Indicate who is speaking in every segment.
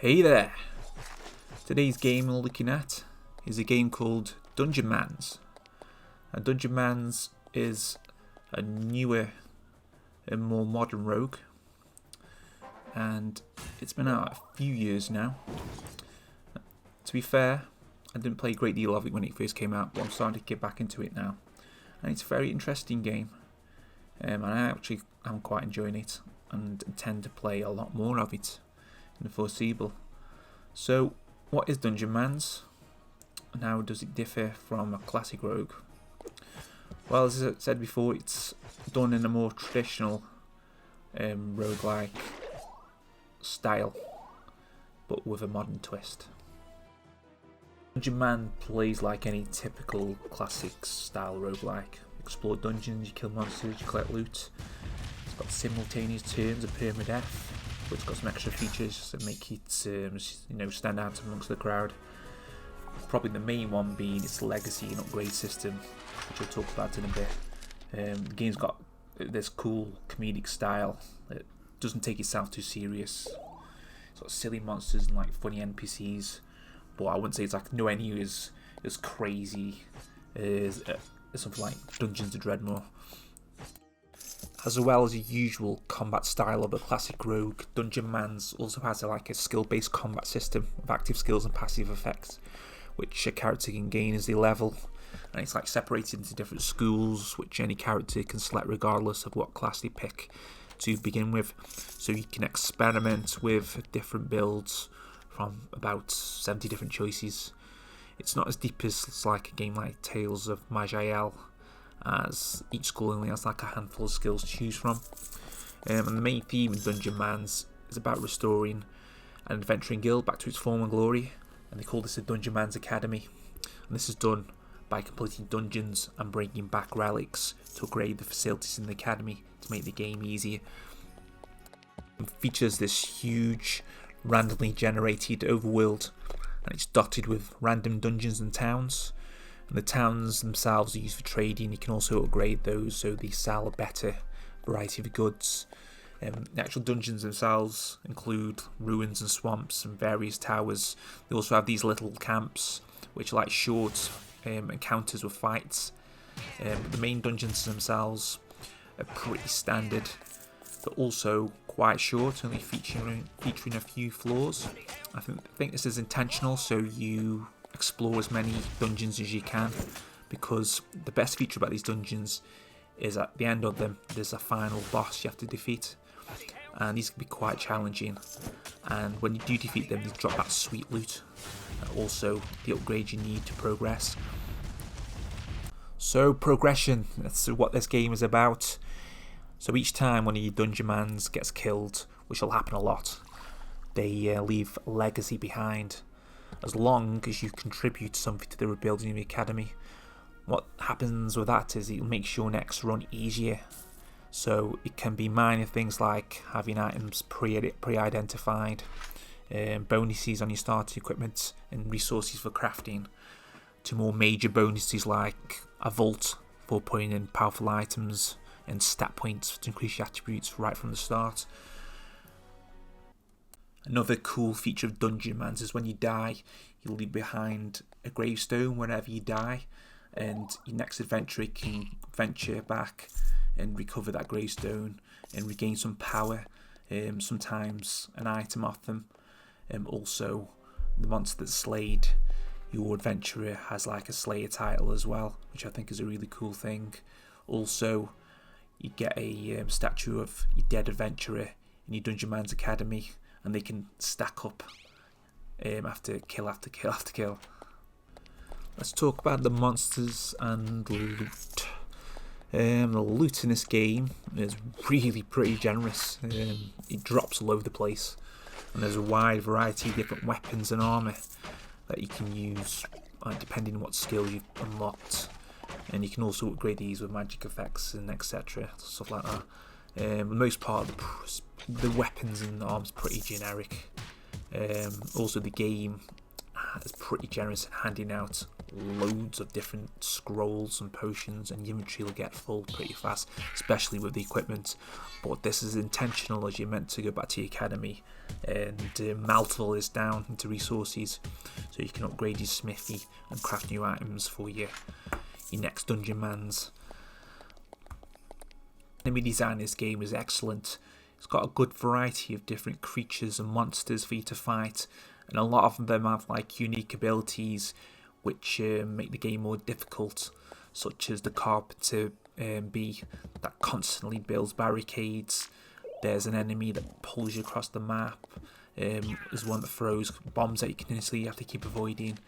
Speaker 1: Hey there! Today's game we're looking at is a game called Dungeonmans. Now, Dungeonmans is a newer and more modern rogue, and it's been out a few years now. To be fair, I didn't play a great deal of it when it first came out, but I'm starting to get back into it now. And it's a very interesting game, and I'm quite enjoying it and intend to play a lot more of it in the foreseeable. So, what is Dungeonmans, and how does it differ from a classic rogue? Well, as I said before, it's done in a more traditional roguelike style, but with a modern twist. Dungeonman plays like any typical classic style roguelike. You explore dungeons, you kill monsters, you collect loot. It's got simultaneous turns and permadeath, but it's got some extra features that make it stand out amongst the crowd. Probably the main one being its legacy and upgrade system, which I'll talk about in a bit. The game's got this cool comedic style that doesn't take itself too serious. It's got silly monsters and like funny NPCs, but I wouldn't say it's like nowhere near as crazy as something like Dungeons & Dreadmore. As well as the usual combat style of a classic rogue, Dungeonmans also has a skill-based combat system with active skills and passive effects, which a character can gain as they level, and it's separated into different schools, which any character can select regardless of what class they pick to begin with. So you can experiment with different builds from about 70 different choices. It's not as deep as a game like Tales of Magiel, as each school only has a handful of skills to choose from. And the main theme in Dungeonmans is about restoring an adventuring guild back to its former glory, and they call this a Dungeonmans Academy. And this is done by completing dungeons and bringing back relics to upgrade the facilities in the academy to make the game easier. It features this huge, randomly generated overworld, and it's dotted with random dungeons and towns. And the towns themselves are used for trading. You can also upgrade those so they sell a better variety of goods. The actual dungeons themselves include ruins and swamps and various towers. They also have these little camps, which are like short encounters with fights. But the main dungeons themselves are pretty standard, but also quite short, only featuring a few floors. I think this is intentional, so you explore as many dungeons as you can, because the best feature about these dungeons is at the end of them there's a final boss you have to defeat, and these can be quite challenging, and when you do defeat them they drop that sweet loot and also the upgrade you need to progress. So progression, that's what this game is about. So each time one of your Dungeonmans gets killed, which will happen a lot, they leave a legacy behind, as long as you contribute something to the rebuilding of the academy. What happens with that is it makes your next run easier. So it can be minor things like having items pre-identified, bonuses on your starting equipment and resources for crafting, to more major bonuses like a vault for putting in powerful items and stat points to increase your attributes right from the start. Another cool feature of Dungeonmans is when you die, you'll leave behind a gravestone whenever you die, and your next adventurer can venture back and recover that gravestone and regain some power, sometimes an item off them. Also, the monster that's slayed your adventurer has a Slayer title as well, which I think is a really cool thing. Also, you get a statue of your dead adventurer in your Dungeonmans Academy, and they can stack up after kill after kill after kill. Let's talk about the monsters and loot. The loot in this game is really pretty generous. It drops all over the place, and there's a wide variety of different weapons and armour that you can use depending on what skill you've unlocked, and you can also upgrade these with magic effects and etc, stuff like that. For the most part, the weapons and arms pretty generic. Also, the game is pretty generous at handing out loads of different scrolls and potions, and your inventory will get full pretty fast, especially with the equipment. But this is intentional, as you're meant to go back to your academy and melt all this down into resources so you can upgrade your smithy and craft new items for your next Dungeonmans. Enemy design in this game is excellent. It's got a good variety of different creatures and monsters for you to fight, and a lot of them have like unique abilities which make the game more difficult, such as the Carpenter bee that constantly builds barricades. There's an enemy that pulls you across the map. There's one that throws bombs that you continuously have to keep avoiding.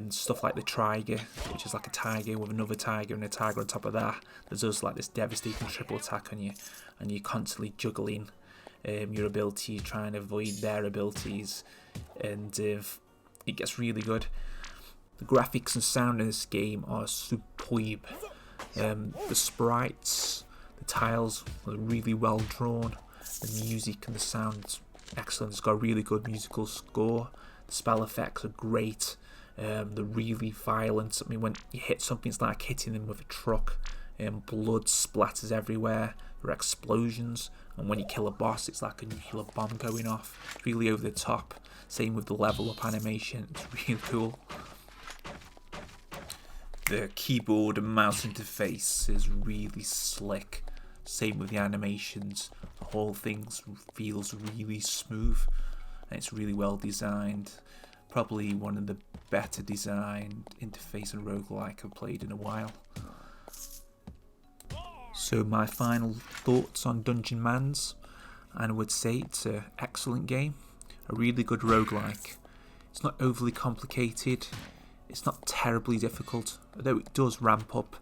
Speaker 1: Stuff like the Tiger, which is like a tiger with another tiger and a tiger on top of that. There's also like this devastating triple attack on you, and you're constantly juggling your ability, trying to avoid their abilities, and it gets really good. The graphics and sound in this game are superb. The sprites, the tiles are really well drawn. The music and the sound excellent. It's got a really good musical score. The spell effects are great. They're really violent. I mean, when you hit something, it's like hitting them with a truck. Blood splatters everywhere. There are explosions. And when you kill a boss, it's like a nuclear bomb going off. It's really over the top. Same with the level up animation. It's really cool. The keyboard and mouse interface is really slick. Same with the animations. The whole thing feels really smooth. And it's really well designed. Probably one of the better designed interface and roguelike I've played in a while. So my final thoughts on Dungeonmans, and I would say it's an excellent game, a really good roguelike. It's not overly complicated, it's not terribly difficult, although it does ramp up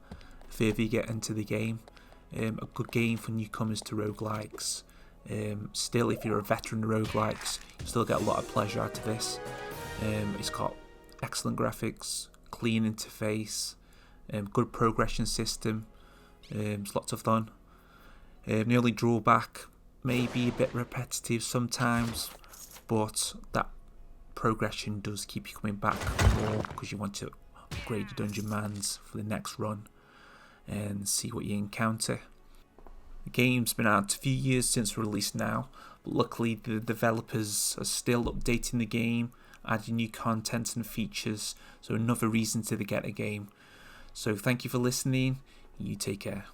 Speaker 1: the further you get into the game. A good game for newcomers to roguelikes. Still, if you're a veteran to roguelikes, you still get a lot of pleasure out of this. It's got excellent graphics, clean interface, good progression system. It's lots of fun. The only drawback may be a bit repetitive sometimes, but that progression does keep you coming back more because you want to upgrade your Dungeonmans for the next run and see what you encounter. The game's been out a few years since release now, but luckily the developers are still updating the game, adding new content and features, so another reason to get a game. So thank you for listening. You take care.